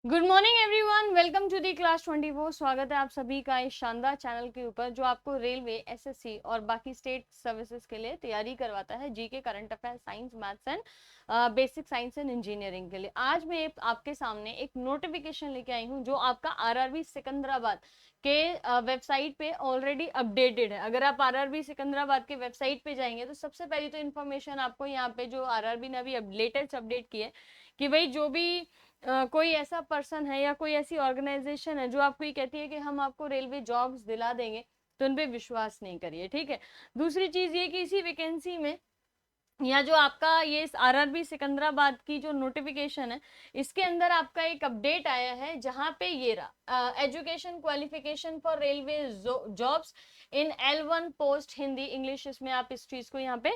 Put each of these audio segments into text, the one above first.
Good morning everyone, welcome to the class 24। स्वागत है आप सभी का इस शानदार चैनल के ऊपर जो आपको रेलवे, एसएससी और बाकी स्टेट सर्विसेज के लिए तैयारी करवाता है। GK, current affair, science, maths and basic science and engineering के लिए। आज मैं आपके सामने एक नोटिफिकेशन लेके आई हूँ जो आपका आरआरबी सिकंदराबाद के वेबसाइट पे ऑलरेडी अपडेटेड है। अगर आप आरआरबी सिकंदराबाद के वेबसाइट पे जाएंगे तो सबसे पहली तो इन्फॉर्मेशन आपको यहाँ पे जो आरआरबी ने अभी लेटेस्ट अपडेट की है कि भाई जो भी कोई ऐसा पर्सन है या कोई ऐसी ऑर्गेनाइजेशन है जो आपको ये कहती है कि हम आपको रेलवे जॉब्स दिला देंगे, तो उन पे विश्वास नहीं करिए, ठीक है। दूसरी चीज ये कि इसी वैकेंसी में या जो आपका ये आरआरबी सिकंदराबाद की जो नोटिफिकेशन है इसके अंदर आपका एक अपडेट आया है जहां पे ये रहा education qualification for railway jobs in L1 post Hindi English. इसमें आप इस चीज को यहाँ पे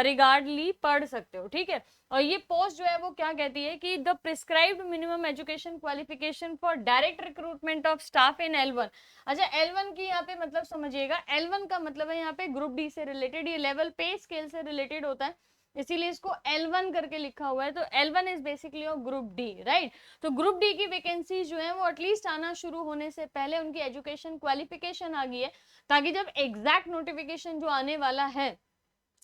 रिगार्डली पढ़ सकते हो, ठीक है। और ये पोस्ट जो है वो क्या कहती है कि the prescribed minimum education qualification for direct recruitment of staff in L1। अच्छा, L1 की यहाँ पे मतलब समझिएगा, L1 का मतलब है यहाँ पे ग्रुप डी से रिलेटेड, ये लेवल पे स्केल से रिलेटेड होता है, इसीलिए इसको L1 करके लिखा हुआ है। तो L1 is basically group D, right. तो ग्रुप डी की वैकेंसी जो है वो एटलीस्ट आना शुरू होने से पहले उनकी एजुकेशन क्वालिफिकेशन आ गई है, ताकि जब एग्जैक्ट नोटिफिकेशन जो आने वाला है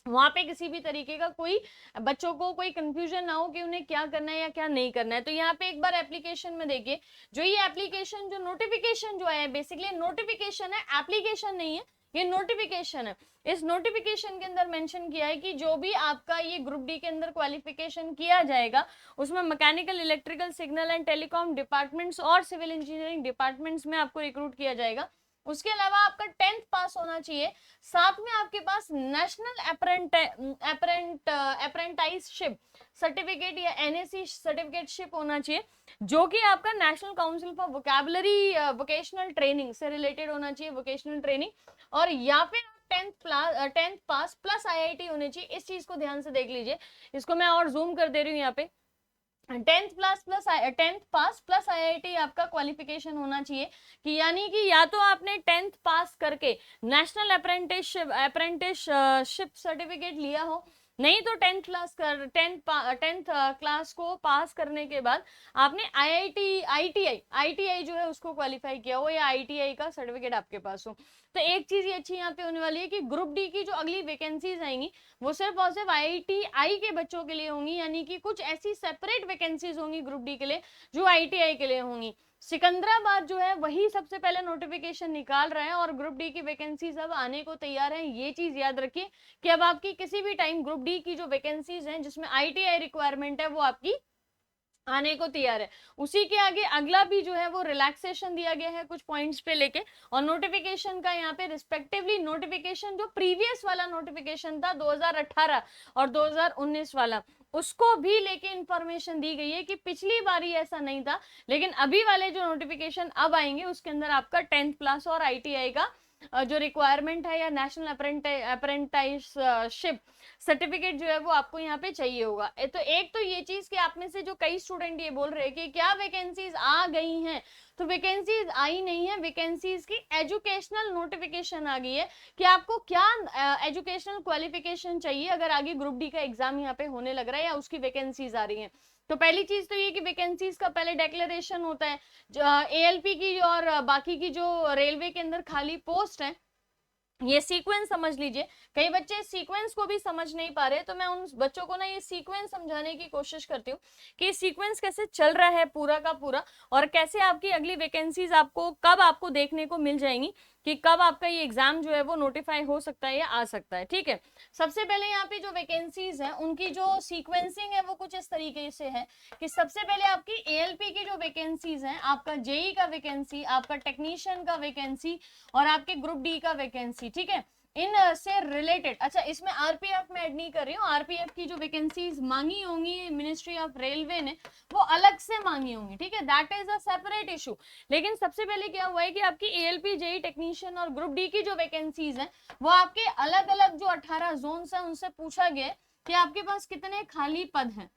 वहां पे किसी भी तरीके का कोई बच्चों को कोई कंफ्यूजन ना हो कि उन्हें क्या करना है या क्या नहीं करना है। तो यहाँ पे एक बार एप्लीकेशन में देखिए, जो ये एप्लीकेशन जो नोटिफिकेशन जो है बेसिकली नोटिफिकेशन है, एप्लीकेशन नहीं है, ये नोटिफिकेशन है। इस नोटिफिकेशन के अंदर मेंशन किया है कि जो भी आपका ये ग्रुप डी के अंदर क्वालिफिकेशन किया जाएगा उसमें mechanical, electrical, signal and telecom departments और सिविल इंजीनियरिंग डिपार्टमेंट्स में आपको रिक्रूट किया जाएगा। उसके अलावा आपका 10th पास होना चाहिए, साथ में आपके पास नेशनल अप्रेंटाइसशिप सर्टिफिकेट या एनएसी सर्टिफिकेटशिप होना चाहिए, जो कि आपका national council for vocabulary vocational training से रिलेटेड होना चाहिए, वोकेशनल ट्रेनिंग। और या फिर 10th पास प्लस आईआईटी होनी चाहिए। इस चीज को ध्यान से देख लीजिए, इसको मैं और जूम कर दे रही हूँ यहाँ पे। 10th पास प्लस आईआईटी आपका क्वालिफिकेशन होना चाहिए, कि यानी कि या तो आपने 10th पास करके नेशनल अप्रेंटिसशिप सर्टिफिकेट लिया हो, नहीं तो 10th क्लास को पास करने के बाद आपने आईटीआई जो है उसको क्वालिफाई किया हो, या आईटीआई का सर्टिफिकेट आपके पास हो। तो एक चीज ये अच्छी यहाँ पे होने वाली है कि ग्रुप डी की जो अगली वैकेंसीज आएंगी वो सिर्फ और सिर्फ आईटीआई के बच्चों के लिए होंगी, यानी कि कुछ ऐसी सेपरेट वैकेंसीज होंगी ग्रुप डी के लिए जो आईटीआई के लिए होंगी। सिकंदराबाद जो है वही सबसे पहले नोटिफिकेशन निकाल रहा है और ग्रुप डी की वैकेंसीज अब आने को तैयार है। ये चीज याद रखिए कि अब आपकी किसी भी टाइम ग्रुप डी की जो वैकेंसीज हैं जिसमें आईटीआई रिक्वायरमेंट है वो आपकी आने को तैयार है। उसी के आगे अगला भी जो है वो रिलैक्सेशन दिया गया है कुछ पॉइंट्स पे लेके, और नोटिफिकेशन का यहाँ पे रिस्पेक्टिवली नोटिफिकेशन जो प्रीवियस वाला नोटिफिकेशन था 2018 और 2019 वाला, उसको भी लेके इंफॉर्मेशन दी गई है कि पिछली बारी ऐसा नहीं था, लेकिन अभी वाले जो नोटिफिकेशन अब आएंगे उसके अंदर आपका 10th प्लस और आईटीआई का जो रिक्वायरमेंट है या नेशनल अप्रेंटिसशिप सर्टिफिकेट जो है वो आपको यहाँ पे चाहिए होगा। तो एक तो ये चीज कि आप में से जो कई स्टूडेंट ये बोल रहे हैं कि क्या वैकेंसीज आ गई हैं, तो वैकेंसीज आई नहीं है, वैकेंसीज की एजुकेशनल नोटिफिकेशन आ गई है कि आपको क्या एजुकेशनल क्वालिफिकेशन चाहिए अगर आगे ग्रुप डी का एग्जाम यहाँ पे होने लग रहा है या उसकी वैकेंसीज आ रही है। तो पहली चीज तो ये कि वैकेंसीज का पहले डिक्लेरेशन होता है, एएलपी की और बाकी की जो रेलवे के अंदर खाली पोस्ट है, ये सीक्वेंस समझ लीजिए। कई बच्चे सीक्वेंस को भी समझ नहीं पा रहे, तो मैं उन बच्चों को ना ये सीक्वेंस समझाने की कोशिश करती हूँ कि सीक्वेंस कैसे चल रहा है पूरा का पूरा, और कैसे आपकी अगली वैकेंसीज आपको कब आपको देखने को मिल जाएंगी, कि कब आपका ये एग्जाम जो है वो नोटिफाई हो सकता है या आ सकता है, ठीक है। सबसे पहले यहाँ पे जो वैकेंसीज है उनकी जो सीक्वेंसिंग है वो कुछ इस तरीके से है कि सबसे पहले आपकी एएलपी की जो वैकेंसीज है, आपका जेई का वैकेंसी, आपका टेक्नीशियन का वैकेंसी और आपके ग्रुप डी का वैकेंसी, ठीक है, इन से रिलेटेड। अच्छा, इसमें आरपीएफ में ऐड नहीं कर रही हूँ, आरपीएफ की जो वैकेंसीज मांगी होंगी मिनिस्ट्री ऑफ रेलवे ने वो अलग से मांगी होंगी, ठीक है, that is a separate issue. लेकिन सबसे पहले क्या हुआ है कि आपकी एएलपी, जेई, टेक्नीशियन और ग्रुप डी की जो वैकेंसीज है वो आपके अलग अलग जो 18 जोन है उनसे पूछा गया कि आपके पास कितने खाली पद हैं।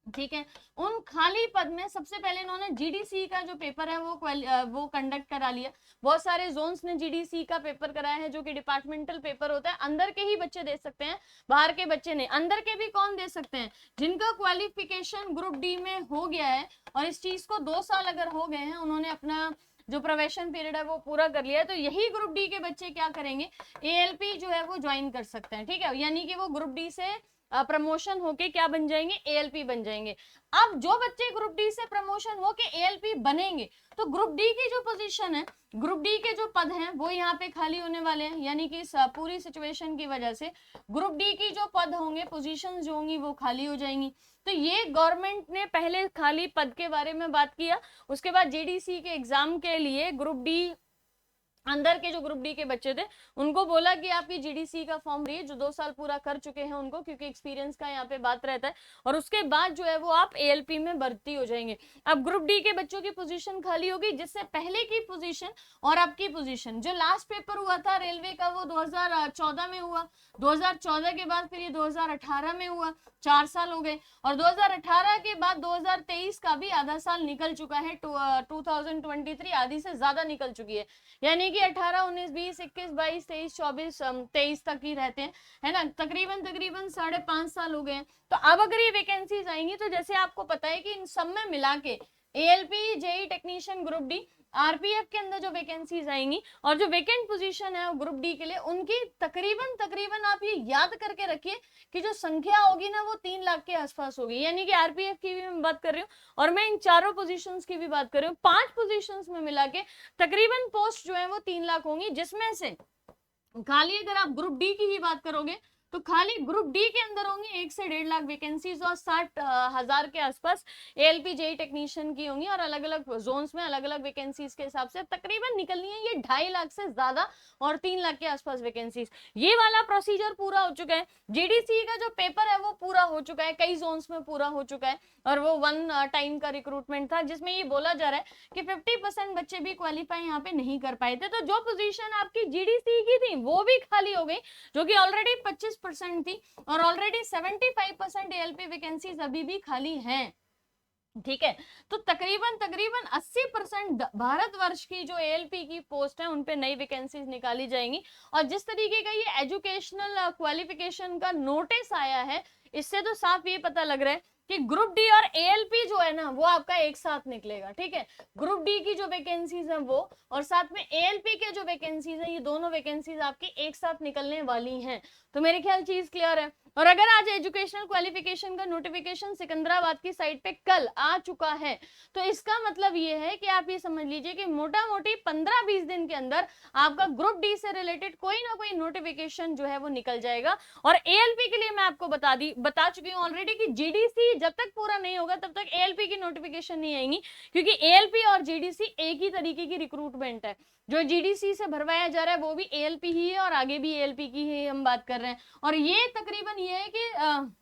ठीक है। उन खाली पद में सबसे पहले इन्होंने जीडीसी का जो पेपर है वो कंडक्ट करा लिया। बहुत सारे जोन्स ने जीडीसी का पेपर कराया है, जो कि डिपार्टमेंटल पेपर होता है, अंदर के ही बच्चे दे सकते हैं, बाहर के बच्चे नहीं। अंदर के भी कौन दे सकते हैं? जिनका क्वालिफिकेशन ग्रुप डी में हो गया है और इस चीज को 2 साल अगर हो गए हैं, उन्होंने अपना जो प्रोबेशन पीरियड है वो पूरा कर लिया है, तो यही ग्रुप डी के बच्चे क्या करेंगे, एएलपी जो है वो ज्वाइन कर सकते हैं। ठीक है, यानी कि वो ग्रुप डी से प्रमोशन होके क्या बन जाएंगे, एएलपी बन जाएंगे। अब जो बच्चे ग्रुप डी से प्रमोशन होके एएलपी बनेंगे, तो ग्रुप डी की जो पोजीशन है, ग्रुप डी के जो पद हैं वो यहाँ पे खाली होने वाले हैं, यानी कि पूरी सिचुएशन की वजह से ग्रुप डी की जो पद होंगे, पोजीशन जो होंगी वो खाली हो जाएंगी। तो ये गवर्नमेंट ने पहले खाली पद के बारे में बात किया, उसके बाद जीडीसी के एग्जाम के लिए ग्रुप डी अंदर के जो ग्रुप डी के बच्चे थे उनको बोला कि आप ये जीडीसी का फॉर्म भरिए, जो 2 साल पूरा कर चुके हैं उनको, क्योंकि एक्सपीरियंस का यहाँ पे बात रहता है, और उसके बाद जो है वो आप एएलपी में भर्ती हो जाएंगे। अब ग्रुप डी के बच्चों की पोजीशन खाली होगी, जिससे पहले की पोजीशन और अब की पोजीशन, जो लास्ट पेपर हुआ था रेलवे का वो 2014 में हुआ, 2014 के बाद फिर ये 2018 में हुआ, 4 साल हो गए, और 2018 के बाद 2023 का भी आधा साल निकल चुका है, 2023 आधी से ज्यादा निकल चुकी है, यानी कि 18, 19, 20, 21, 22, 23, 24, 23 तक ही रहते हैं, है ना, तकरीबन 5.5 साल हो गए हैं। तो अब अगर ये वैकेंसीज आएंगी, तो जैसे आपको पता है कि इन सब में मिला के ALP, JE technician, group D, RPF के अंदर जो वैकेंसीज आएंगी और जो वैकेंट पोजीशन है ग्रुप डी के लिए, उनकी तकरीबन आप ये याद करके रखिए कि जो संख्या होगी ना वो 3 लाख के आसपास होगी, यानी कि आरपीएफ की भी मैं बात कर रही हूँ और मैं इन चारों पोजीशंस की भी बात कर रही हूँ, 5 पोजीशंस में मिला के तकरीबन पोस्ट जो है वो 3 लाख होंगी, जिसमें से खाली अगर आप ग्रुप डी की ही बात करोगे तो खाली ग्रुप डी के अंदर होंगी 1 से 1.5 लाख वैकेंसीज और 60,000 के आसपास एएलपी जेई टेक्नीशियन की होंगी, और अलग अलग जोन्स में अलग अलग वैकेंसीज के हिसाब से तकरीबन निकलनी है ये 2.5 लाख से ज्यादा और 3 लाख के आसपास वैकेंसीज। ये वाला प्रोसीजर पूरा हो चुका है, जीडीसी का जो पेपर है वो पूरा हो चुका है, कई जोन्स में पूरा हो चुका है, और वो 1 टाइम का रिक्रूटमेंट था, जिसमें ये बोला जा रहा है कि 50% बच्चे भी क्वालिफाई यहाँ पे नहीं कर पाए थे, तो जो पोजीशन आपकी जीडीसी की थी वो भी खाली हो गई, जो कि ऑलरेडी 25% थी, और ऑलरेडी 75% एएलपी वैकेंसीज अभी भी खाली हैं। ठीक है, तो तकरीबन 80% भारतवर्ष की जो एएलपी की पोस्ट है उन पे नई वैकेंसीज निकाली जाएंगी। और जिस तरीके का ये एजुकेशनल क्वालिफिकेशन का नोटिस आया है, इससे तो साफ ये पता लग रहा है कि ग्रुप डी और एएलपी जो है ना वो आपका एक साथ निकलेगा। ठीक है, ग्रुप डी की जो वैकेंसीज है वो और साथ में एएलपी के जो वैकेंसीज है, ये दोनों वैकेंसीज आपकी एक साथ निकलने वाली हैं। तो मेरे ख्याल चीज क्लियर है। और अगर आज एजुकेशनल क्वालिफिकेशन का नोटिफिकेशन सिकंदराबाद की साइट पे कल आ चुका है, तो इसका मतलब ये है कि आप ये समझ लीजिए कि मोटा मोटी 15-20 दिन के अंदर आपका ग्रुप डी से रिलेटेड कोई ना कोई नोटिफिकेशन जो है वो निकल जाएगा। और एएलपी के लिए मैं आपको बता चुकी हूँ ऑलरेडी कि जीडीसी जब तक पूरा नहीं होगा तब तक एएलपी की नोटिफिकेशन नहीं आएंगी, क्योंकि एएलपी और जीडीसी एक ही तरीके की रिक्रूटमेंट है। जो जीडीसी से भरवाया जा रहा है वो भी एएलपी ही है और आगे भी एएलपी की ही हम बात कर रहे हैं। और ये तकरीबन ये है कि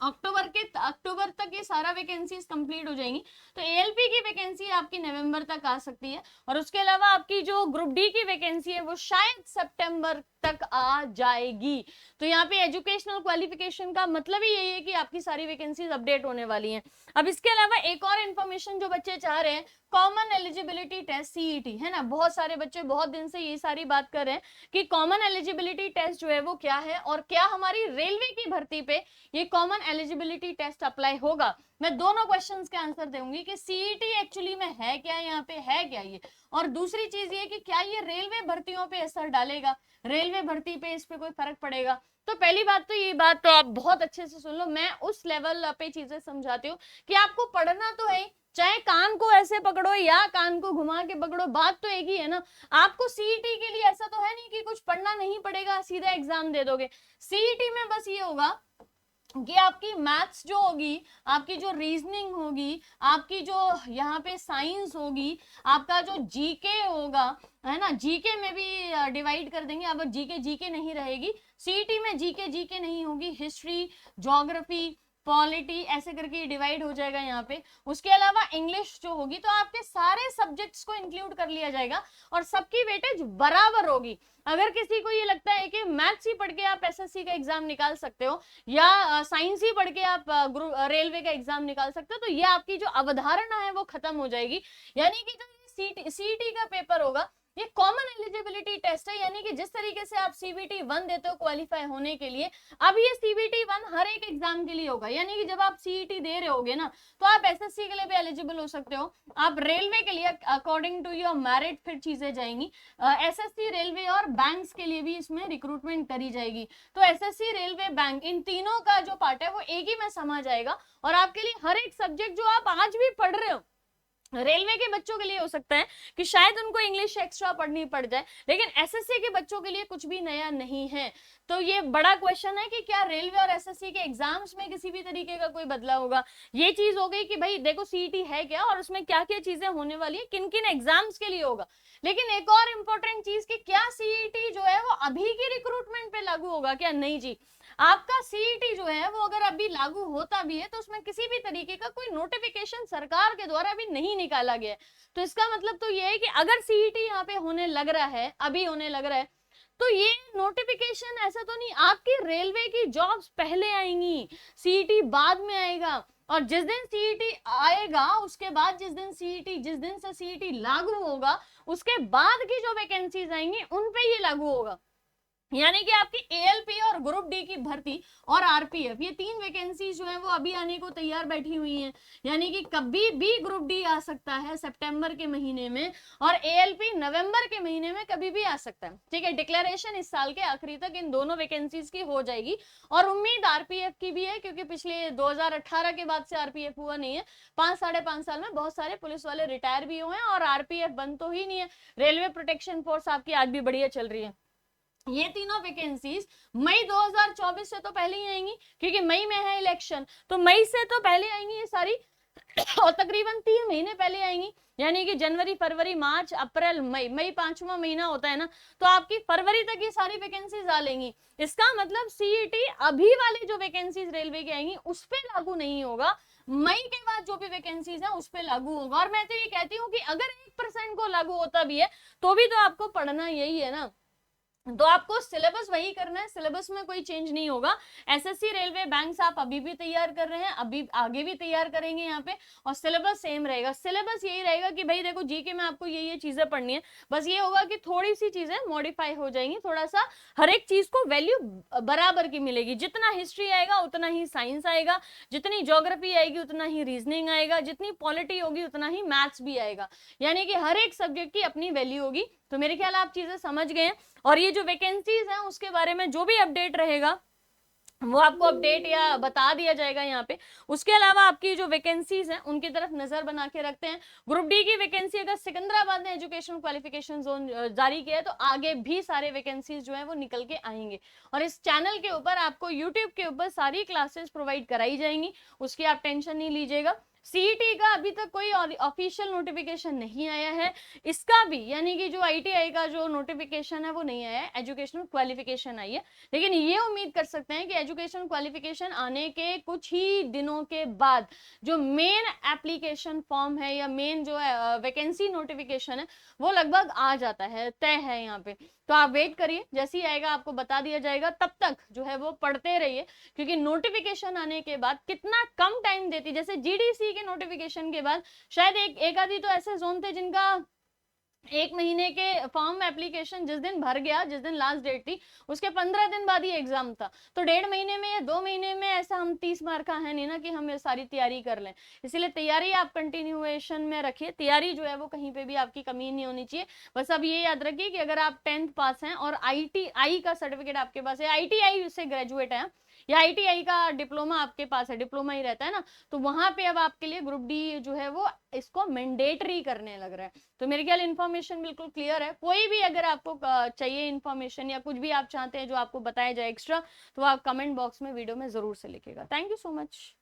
अक्टूबर तक ये सारा वैकेंसीज कंप्लीट हो जाएंगी, तो एएलपी की वैकेंसी आपकी नवंबर तक आ सकती है, और उसके अलावा आपकी जो ग्रुप डी की वैकेंसी है वो शायद सितंबर तक आ जाएगी। तो यहाँ पे एजुकेशनल क्वालिफिकेशन का मतलब ही यही है कि आपकी सारी वैकेंसीज अपडेट होने वाली हैं। अब इसके अलावा एक और इन्फॉर्मेशन जो बच्चे चाह रहे हैं, कॉमन एलिजिबिलिटी टेस्ट सीईटी, है ना, बहुत सारे बच्चे बहुत दिन से ये सारी बात कर रहे हैं कि कॉमन एलिजिबिलिटी टेस्ट जो है वो क्या है, और क्या हमारी रेलवे की भर्ती पे ये कॉमन एलिजिबिलिटी टेस्ट अप्लाई होगा। मैं दोनों क्वेश्चंस के आंसर दूंगी कि सीईटी एक्चुअली में है क्या, यहाँ पे है क्या ये, और दूसरी चीज ये कि क्या ये रेलवे भर्तियों पे असर डालेगा, रेलवे भर्ती पे इस पे कोई फर्क पड़ेगा। तो पहली बात तो ये बात तो आप बहुत अच्छे से सुन लो, मैं उस लेवल पे चीजें समझाती हूँ कि आपको पढ़ना तो है, चाहे कान को ऐसे पकड़ो या कान को घुमा के पकड़ो, बात तो एक ही है ना। आपको सीईटी के लिए ऐसा तो है नहीं कि कुछ पढ़ना नहीं पड़ेगा, सीधा एग्जाम दे दोगे। सीईटी में बस ये होगा कि आपकी मैथ्स जो होगी, आपकी जो रीजनिंग होगी, आपकी जो यहाँ पे साइंस होगी, आपका जो जीके होगा, है ना, जीके में भी डिवाइड कर देंगे, अब जीके नहीं रहेगी सीईटी में, जीके नहीं होगी, हिस्ट्री, ज्योग्राफी, पॉलिटी, ऐसे करके डिवाइड हो जाएगा यहाँ पे। उसके अलावा इंग्लिश जो होगी तो आपके सारे सब्जेक्ट्स को इंक्लूड कर लिया जाएगा और सबकी वेटेज बराबर होगी। अगर किसी को ये लगता है कि मैथ्स ही पढ़ के आप एसएससी का एग्जाम निकाल सकते हो या साइंस ही पढ़ के आप रेलवे का एग्जाम निकाल सकते हो, तो ये आपकी जो अवधारणा है वो खत्म हो जाएगी। यानी कि जो सीईटी का पेपर होगा ये कॉमन एलिजिबिलिटी टेस्ट है, यानी कि जिस तरीके से आप सीबीटी 1 देते हो क्वालिफाई होने के लिए, अब ये सीबीटी 1 हर एक एग्जाम के लिए होगा। यानी कि जब आप सीईटी दे रहे होगे ना तो आप एसएससी के लिए भी एलिजिबल हो सकते हो, आप रेलवे के लिए अकॉर्डिंग टू योर मेरिट फिर चीजें जाएंगी। एसएससी, रेलवे और बैंक्स के लिए भी इसमें रिक्रूटमेंट करी जाएगी। तो एसएससी, रेलवे, बैंक, इन तीनों का जो पार्ट है वो एक ही में समा जाएगा और आपके लिए हर एक सब्जेक्ट जो आप आज भी पढ़ रहे हो, रेलवे के बच्चों के लिए हो सकता है कि शायद उनको इंग्लिश एक्स्ट्रा पढ़नी पड़ जाए, लेकिन एसएससी के बच्चों के लिए कुछ भी नया नहीं है। तो ये बड़ा क्वेश्चन है कि क्या रेलवे और एसएससी के एग्जाम्स में किसी भी तरीके का कोई बदलाव होगा। ये चीज हो गई कि भाई देखो सीईटी है क्या और उसमें क्या क्या चीजें होने वाली है, किन किन एग्जाम्स के लिए होगा। लेकिन एक और इम्पोर्टेंट चीज कि क्या सीईटी जो है वो अभी की रिक्रूटमेंट पे लागू होगा क्या? नहीं जी, आपका सीईटी जो है वो अगर अभी लागू होता भी है तो उसमें किसी भी तरीके का कोई नोटिफिकेशन सरकार के द्वारा अभी नहीं निकाला गया है। तो इसका मतलब तो ये है कि अगर सीईटी यहाँ पे होने लग रहा है, अभी होने लग रहा है, तो ये नोटिफिकेशन ऐसा तो नहीं आपकी रेलवे की जॉब्स पहले आएंगी, सीईटी बाद में आएगा। और जिस दिन सीईटी आएगा उसके बाद जिस दिन से सीईटी लागू होगा उसके बाद की जो वैकेंसीज आएंगी उन पे ये लागू होगा। यानी कि आपकी एएलपी और ग्रुप डी की भर्ती और आरपीएफ, ये 3 वैकेंसीज जो है वो अभी आने को तैयार बैठी हुई हैं। यानी कि कभी भी ग्रुप डी आ सकता है सितंबर के महीने में और एएलपी नवंबर के महीने में कभी भी आ सकता है। ठीक है, डिक्लेरेशन इस साल के आखिरी तक इन दोनों वैकेंसीज की हो जाएगी और उम्मीद आरपीएफ की भी है, क्योंकि पिछले 2018 के बाद से आरपीएफ हुआ नहीं है। 5-5.5 साल में बहुत सारे पुलिस वाले रिटायर भी हुए हैं और आरपीएफ बंद तो ही नहीं है। रेलवे प्रोटेक्शन फोर्स आपकी आज भी बढ़िया चल रही है। ये तीनों वैकेंसीज मई 2024 से तो पहले ही आएंगी, क्योंकि मई में है इलेक्शन, तो मई से तो पहले आएंगी ये सारी और तकरीबन 3 महीने पहले आएंगी। यानी कि जनवरी, फरवरी, मार्च, अप्रैल, मई, मई 5वां महीना होता है ना, तो आपकी फरवरी तक ये सारी वैकेंसीज आ लेंगी। इसका मतलब सीईटी अभी वाली जो वैकेंसीज रेलवे की आएंगी उस पर लागू नहीं होगा, मई के बाद जो भी वैकेंसीज है उस पर लागू होगा। और मैं तो ये कहती हूँ कि अगर 1% को लागू होता भी है तो भी तो आपको पढ़ना यही है ना, तो आपको सिलेबस वही करना है, सिलेबस में कोई चेंज नहीं होगा। एसएससी, रेलवे, बैंक्स आप अभी भी तैयार कर रहे हैं, अभी आगे भी तैयार करेंगे यहाँ पे, और सिलेबस सेम रहेगा। सिलेबस यही रहेगा कि भाई देखो जीके में आपको ये चीजें पढ़नी है, बस ये होगा कि थोड़ी सी चीजें मॉडिफाई हो जाएंगी, थोड़ा सा हर एक चीज को वैल्यू बराबर की मिलेगी। जितना हिस्ट्री आएगा उतना ही साइंस आएगा, जितनी ज्योग्राफी आएगी उतना ही रीजनिंग आएगा, जितनी पॉलिटी होगी उतना ही मैथ्स भी आएगा। यानी कि हर एक सब्जेक्ट की अपनी वैल्यू होगी। तो मेरे ख्याल आप चीजें समझ गए हैं। और ये जो वैकेंसीज हैं उसके बारे में जो भी अपडेट रहेगा वो आपको अपडेट या बता दिया जाएगा यहाँ पे। उसके अलावा आपकी जो वैकेंसीज हैं उनकी तरफ नजर बना के रखते हैं। ग्रुप डी की वैकेंसी अगर सिकंदराबाद ने एजुकेशन क्वालिफिकेशन जोन जारी किया है तो आगे भी सारे वैकेंसीज जो है वो निकल के आएंगे। और इस चैनल के ऊपर आपको यूट्यूब के ऊपर सारी क्लासेस प्रोवाइड कराई जाएंगी, उसकी आप टेंशन नहीं लीजिएगा। सीईटी का अभी तक कोई ऑफिशियल नोटिफिकेशन नहीं आया है, इसका भी यानी कि जो आईटीआई का जो नोटिफिकेशन है वो नहीं आया है, एजुकेशनल क्वालिफिकेशन आई है। लेकिन ये उम्मीद कर सकते हैं कि एजुकेशन क्वालिफिकेशन आने के कुछ ही दिनों के बाद जो मेन एप्लीकेशन फॉर्म है या मेन जो है वैकेंसी नोटिफिकेशन है वो लगभग आ जाता है, तय है यहाँ पे। तो आप वेट करिए, जैसे ही आएगा आपको बता दिया जाएगा। तब तक जो है वो पढ़ते रहिए, क्योंकि नोटिफिकेशन आने के बाद कितना कम टाइम देती, जैसे जीडीसी के नोटिफिकेशन के बाद शायद एक आधी तो ऐसे जोन थे जिनका 1 महीने के फॉर्म एप्लीकेशन जिस दिन भर गया, जिस दिन लास्ट डेट थी उसके 15 दिन बाद ही एग्जाम था। तो 1.5 महीने में या 2 महीने में ऐसा हम 30 मार्क का है नहीं ना कि हम ये सारी तैयारी कर लें। इसीलिए तैयारी आप कंटिन्यूएशन में रखिए, तैयारी जो है वो कहीं पे भी आपकी कमी नहीं होनी चाहिए। बस अब ये याद रखिए कि अगर आप 10th पास हैं और आईटीआई का सर्टिफिकेट आपके पास है, आईटीआई से ग्रेजुएट है या आईटीआई का डिप्लोमा आपके पास है, डिप्लोमा ही रहता है ना, तो वहां पे अब आपके लिए ग्रुप डी जो है वो इसको मैंडेटरी करने लग रहा है। तो मेरे ख्याल इन्फॉर्मेशन बिल्कुल क्लियर है। कोई भी अगर आपको चाहिए इन्फॉर्मेशन या कुछ भी आप चाहते हैं जो आपको बताया जाए एक्स्ट्रा, तो आप कमेंट बॉक्स में वीडियो में जरूर से लिखिएगा। Thank you so much.